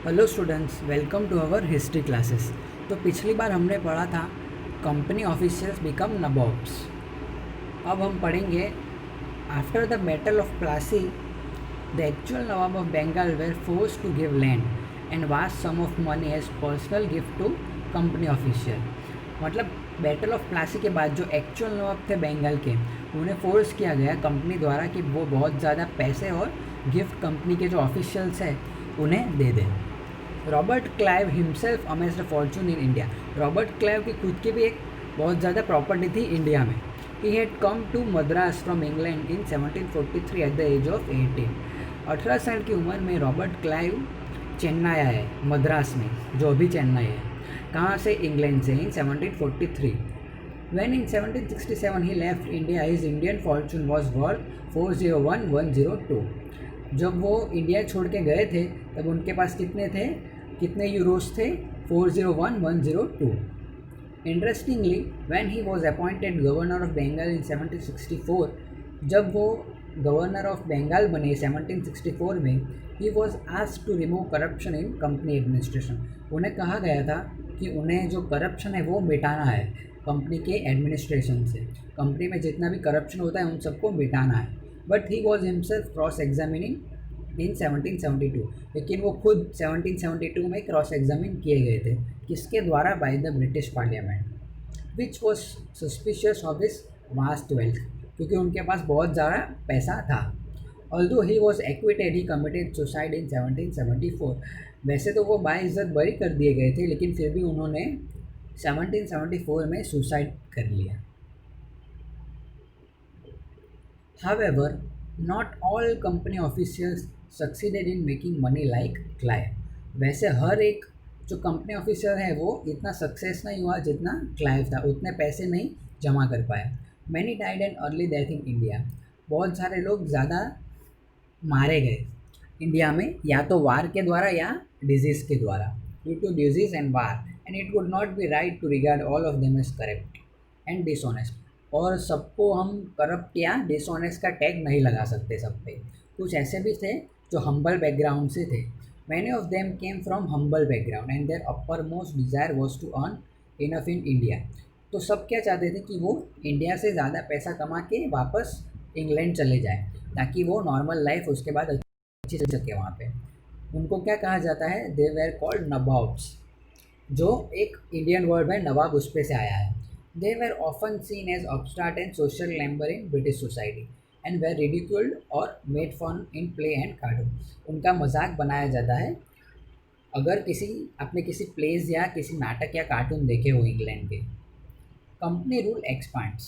Hello students, welcome to our history classes. तो पिछली बार हमने पढ़ा था कंपनी ऑफिशियल्स बिकम नवाब्स। अब हम पढ़ेंगे after the battle of Plassey the actual nawab of Bengal were force to give land and vast sum of money as personal gift to company official. मतलब battle of Plassey के बाद जो एक्चुअल नवाब थे बंगाल के, उन्हें फोर्स किया गया कंपनी द्वारा कि वो बहुत ज़्यादा पैसे और गिफ्ट कंपनी के जो ऑफिशियल्स हैं उन्हें दे दें। Robert Clive himself amazed Fortune in India. Robert Clive की खुद की भी एक बहुत ज़्यादा प्रॉपर्टी थी इंडिया में। He had come to Madras from England in 1743 at the age of 18। 18 साल की उम्र में रॉबर्ट क्लाइव चेन्नई आया है, मद्रास में, जो अभी चेन्नई है। कहाँ से? इंग्लैंड से, इन 1743। When in 1767 he left India, his Indian fortune was worth 401,102। जब वो इंडिया छोड़ के गए थे तब उनके पास कितने यूरोस थे? 401,102। Interestingly, when he was appointed governor of Bengal in 1764, जब वो गवर्नर ऑफ बंगाल बने 1764 में, he was asked to remove corruption in company administration. उन्हें कहा गया था कि उन्हें जो करप्शन है वो मिटाना है कंपनी के एडमिनिस्ट्रेशन से। कंपनी में जितना भी करप्शन होता है उन सबको मिटाना है। But he was himself cross examining in 1772। लेकिन वो खुद 1772 में क्रॉस एग्जामिन किए गए थे। किसके द्वारा? By the British parliament, which was suspicious of his vast wealth, क्योंकि उनके पास बहुत ज़्यादा पैसा था। Although he was acquitted, he committed suicide in 1774। वैसे तो वो बाइज्जत बरी कर दिए गए थे, लेकिन फिर भी उन्होंने 1774 में सुसाइड कर लिया। However, not all company officials succeeded in making money like Clive. वैसे हर एक जो कंपनी ऑफिसर है वो इतना सक्सेस नहीं हुआ जितना क्लाइव था, उतने पैसे नहीं जमा कर पाए। Many died and early death in India. बहुत सारे लोग ज़्यादा मारे गए इंडिया में, या तो वार के द्वारा या डिजीज़ के द्वारा, due to disease and war. And it would not be right to regard all of them as correct and dishonest. और सबको हम करप्ट या डिसऑनेस्ट का टैग नहीं लगा सकते सब पे। कुछ ऐसे भी थे जो हम्बल बैकग्राउंड से थे। Many of them came from humble background and their upper most desire was to earn enough in India. तो सब क्या चाहते थे कि वो इंडिया से ज़्यादा पैसा कमा के वापस इंग्लैंड चले जाए, ताकि वो नॉर्मल लाइफ उसके बाद अच्छी चल सके वहाँ पे। उनको क्या कहा जाता है? दे वेर कॉल्ड नवाब्स, जो एक इंडियन वर्ड है नवाब, उस पे से आया है। They were often seen as upstart and social member in British society and were ridiculed or made fun in play and cartoon। उनका मजाक बनाया जाता है। अगर आपने किसी प्लेज या किसी नाटक या कार्टून देखे हो इंग्लैंड के। Company rule expands.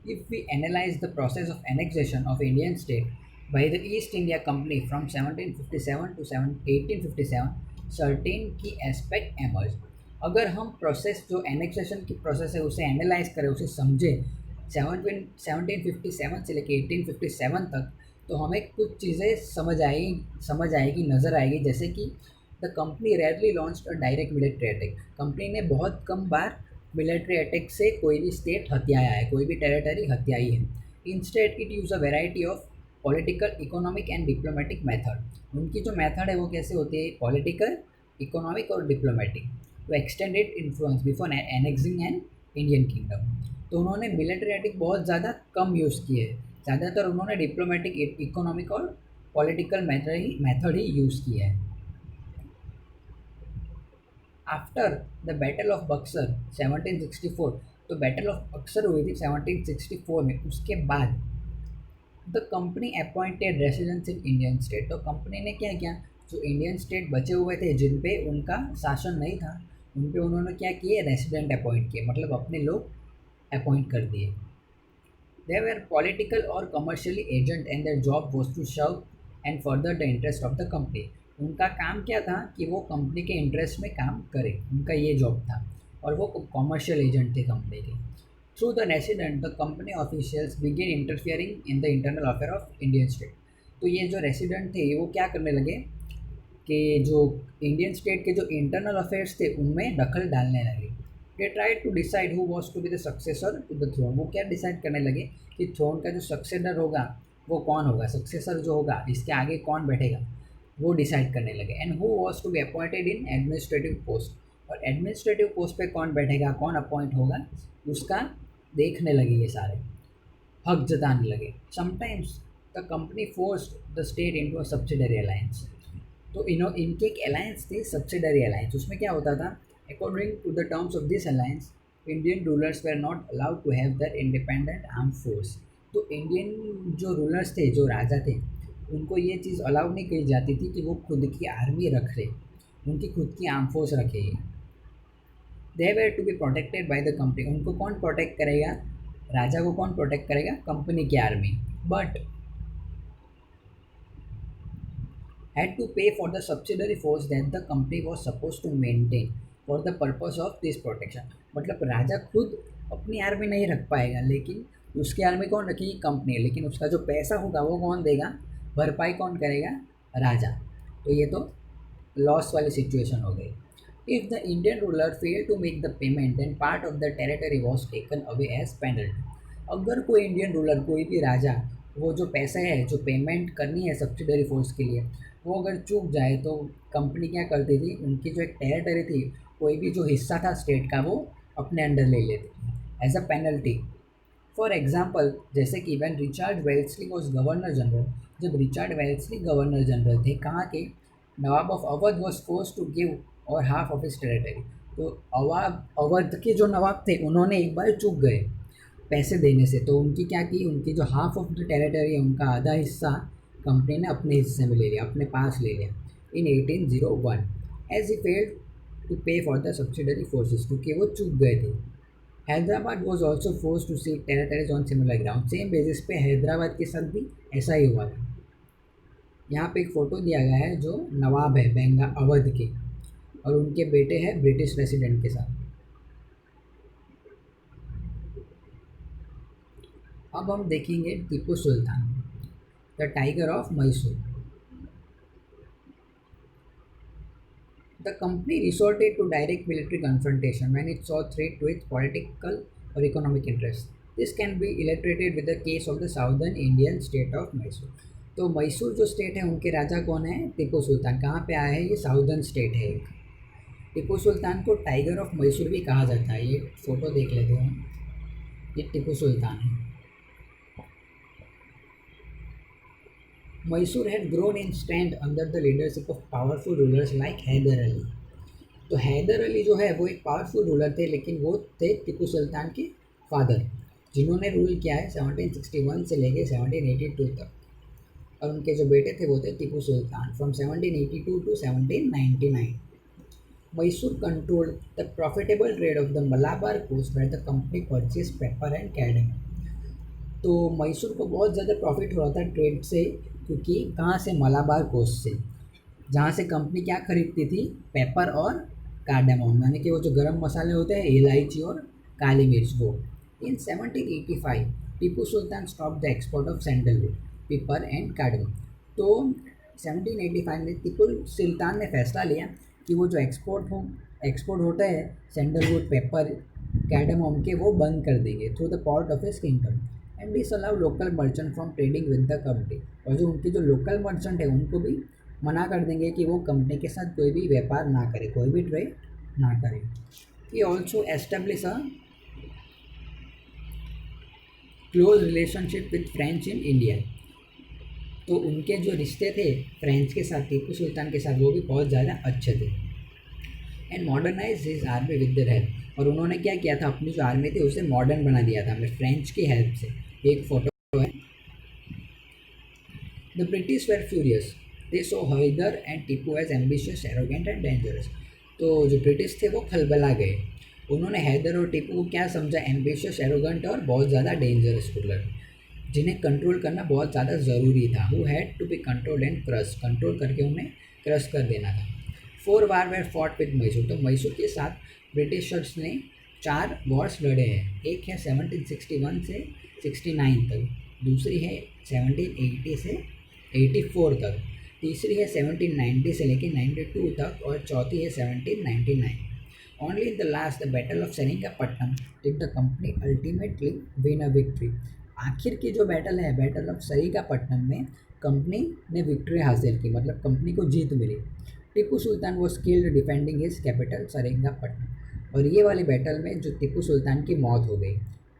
If we analyze the process of annexation of Indian state by the East India Company from 1757 to 1857, certain key aspect emerge। अगर हम प्रोसेस जो एनेक्सेशन की प्रोसेस है उसे एनालाइज करें, उसे समझें 1757 से लेकर 1857 तक, तो हमें कुछ चीज़ें समझ आएगी, नज़र आएगी। जैसे कि the company rarely launched a direct military attack. Company ने बहुत कम बार मिलिट्री अटैक से कोई भी स्टेट हथियाया है, कोई भी टेरिटरी हथियाई है। Instead it use a variety of political, economic and diplomatic method. उनकी जो मेथड है वो कैसे होती है? पॉलिटिकल, इकोनॉमिक और diplomatic. To extend it influence before annexing an Indian kingdom. तो उन्होंने मिलिट्री अटैक बहुत ज़्यादा कम यूज़ किए है, ज़्यादातर उन्होंने डिप्लोमेटिक, इकोनॉमिक और पॉलिटिकल मेथड ही यूज़ किया है। After the battle of Buxar 1764, तो बैटल ऑफ बक्सर हुई थी 1764 में, उसके बाद the company appointed residents in Indian state. तो कंपनी ने क्या किया? जो इंडियन स्टेट बचे हुए थे जिन पे उनका शासन नहीं था, उन पे उन्होंने क्या किए? रेसिडेंट अपॉइंट किए, मतलब अपने लोग अपॉइंट कर दिए। दे वेर पॉलिटिकल और commercially agent and their job was to serve and further the interest of the company. उनका काम क्या था? कि वो कंपनी के इंटरेस्ट में काम करे, उनका ये जॉब था। और वो कमर्शियल एजेंट थे कंपनी के। Through the resident the company officials begin interfering in the internal affair of Indian state. तो ये जो रेसिडेंट थे वो क्या करने लगे कि जो इंडियन स्टेट के जो इंटरनल अफेयर्स थे उनमें दखल डालने लगे। They tried to decide who was to be the successor to the throne. वो क्या डिसाइड करने लगे कि थ्रोन का जो सक्सेसर होगा वो कौन होगा, सक्सेसर जो होगा इसके आगे कौन बैठेगा। वो डिसाइड करने लगे। And who was to be appointed in administrative post, और एडमिनिस्ट्रेटिव पोस्ट पे कौन बैठेगा, कौन अपॉइंट होगा, उसका देखने लगे ये सारे, हक जताने लगे। Sometimes the company forced the state into a subsidiary alliance. तो इनकी एक अलायंस थी, सब्सिडरी अलायंस। उसमें क्या होता था, according to the terms of this alliance Indian rulers were not allowed to have their independent arm force. तो Indian जो रूलर्स थे, जो राजा थे, उनको ये चीज़ अलाउ नहीं की जाती थी कि वो खुद की आर्मी रख रहे, उनकी खुद की आर्म फोर्स रखे। They were to be protected by the company. उनको कौन प्रोटेक्ट करेगा, राजा को कौन प्रोटेक्ट करेगा, कंपनी की army. But had to pay for the subsidiary force that the company was supposed to maintain for the purpose of this protection। मतलब राजा खुद अपनी आर्मी नहीं रख पाएगा, लेकिन उसकी आर्मी कौन रखेगी, कंपनी। लेकिन उसका जो पैसा होगा वो कौन देगा, भरपाई कौन करेगा, राजा। तो ये तो लॉस वाली सिचुएशन हो गई। If the Indian ruler fail to make the payment then part of the territory was taken away as penalty. अगर कोई इंडियन रूलर, कोई भी राजा, वो जो पैसे है, जो पेमेंट करनी है सब्सिडरी फोर्स के लिए, वो अगर चूक जाए तो कंपनी क्या करती थी, उनकी जो एक टेरिटरी थी, कोई भी जो हिस्सा था स्टेट का, वो अपने अंडर ले लेती थी as a penalty. For example, जैसे कि when Richard Wellesley was governor general, जब रिचर्ड वेल्सली गवर्नर जनरल थे, कहाँ के, nawab of Awadh was force to give over half of his territory. तो अवध के जो नवाब थे, उन्होंने एक बार चूक गए पैसे देने से, तो उनकी क्या की, उनकी जो हाफ ऑफ द टेरिटरी है, उनका आधा हिस्सा कंपनी ने अपने हिस्से में ले लिया, अपने पास ले लिया in 1801 as he failed to pay for the subsidiary forces, क्योंकि वो चूक गए थे। Hyderabad was also force to seek territories on similar ground. Same basis पे हैदराबाद के साथ भी ऐसा ही हुआ था। यहाँ पे एक फ़ोटो दिया गया है जो नवाब है बेंगा अवध के, और उनके बेटे हैं ब्रिटिश रेसिडेंट के साथ। अब हम देखेंगे Tipu Sultan, the tiger of Mysore. The company resorted to direct military confrontation when it saw threat to its political or economic interests. This can be illustrated with the case of the southern Indian state of Mysore। तो मैसूर जो state है, उनके राजा कौन है, टीपू सुल्तान। कहाँ पे आया है, ये साउदर्न स्टेट है एक। टीपू सुल्तान को टाइगर ऑफ मैसूर भी कहा जाता है। ये फोटो देख लेते हैं, ये टीपू सुल्तान है। Mysore had grown in strength under the leadership of powerful rulers like Hyder Ali. तो हैदर अली जो है वो एक पावरफुल रूलर थे, लेकिन वो थे टीपू सुल्तान के फादर, जिन्होंने रूल किया है 1761 से लेके 1782 तक। और उनके जो बेटे थे वो थे Tipu Sultan from 1782 to 1799। Mysore controlled the profitable trade of the Malabar coast where the company purchase pepper and cardamom. तो मैसूर को बहुत ज़्यादा प्रॉफिट हो रहा था ट्रेड से, क्योंकि कहाँ से, मलाबार कोस्ट से, जहाँ से कंपनी क्या खरीदती थी, पेपर और कार्डामोम, यानी कि वो जो गरम मसाले होते हैं, इलायची और काली मिर्च, वो। In 1785 Tipu Sultan stop the export of sandalwood, pepper and cardamom. तो 1785 में टीपू सुल्तान ने फैसला लिया कि वो जो एक्सपोर्ट होता है सैंडलवुड, पेपर, कार्डामोम के, वो बंद कर देंगे through the port of his kingdom. And this allow local merchant from trading with the company. और जो उनके जो लोकल मर्चेंट है, उनको भी मना कर देंगे कि वो कंपनी के साथ कोई भी व्यापार ना करे, कोई भी ट्रेड ना करे। He also establish a close relationship with French in India. तो उनके जो रिश्ते थे फ्रेंच के साथ, टीपू सुल्तान के साथ, वो भी बहुत ज़्यादा अच्छे थे। And modernise his army with their help. और उन्होंने क्या किया था, अपनी जो आर्मी थी उसे मॉडर्न बना दिया था फ्रेंच की हेल्प से। एक फोटो है। The British were furious, they saw Hyder and Tipu as ambitious, arrogant and dangerous. तो जो ब्रिटिश थे वो खलबला गए। उन्होंने हैदर और टीपू को क्या समझा, एम्बिशियस, एरोगेंट और बहुत ज़्यादा डेंजरस रूलर, जिन्हें कंट्रोल करना बहुत ज़्यादा ज़रूरी था। Who had to be control and crush, control करके उन्हें क्रश कर देना था। 4 war were fought with Mysore. तो मैसूर के साथ ब्रिटिशर्स ने 4 वॉर्स लड़े हैं। एक है 1761 से 69 तक, दूसरी है 1780 से 84 तक, तीसरी है 1790 से लेकर 92 तक, और चौथी है 1799। Only in the last, the battle of Seringapatam, did the company ultimately win a victory. आखिर की जो बैटल है, बैटल ऑफ सेरिंगापट्टनम में कंपनी ने विक्ट्री हासिल की, मतलब कंपनी को जीत मिली। Tipu Sultan was killed defending his capital Seringapatam, और ये वाली बैटल में जो टीपू सुल्तान की मौत हो गई।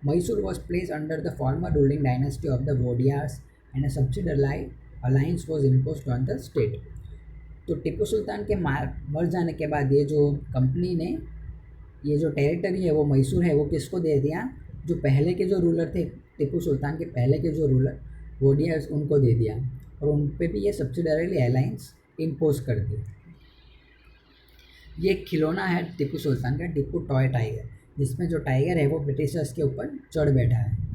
Mysore was place under the former ruling dynasty of the Wodeyars and a subsidiary alliance was imposed on the state. तो टीपू सुल्तान के मर जाने के बाद ये जो कंपनी ने ये जो टेरिटरी है वो मैसूर है वो किसको दे दिया, जो पहले के जो रूलर थे, टीपू सुल्तान के पहले के जो रूलर वोडियर्स, उनको दे दिया, और उन पे भी ये सब्सिडरी अलायंस इम्पोज कर दी। ये एक खिलौना है टीपू सुल्तान का, टीपू टॉय टाइगर, जिसमें जो टाइगर है वो ब्रिटिशर्स के ऊपर चढ़ बैठा है।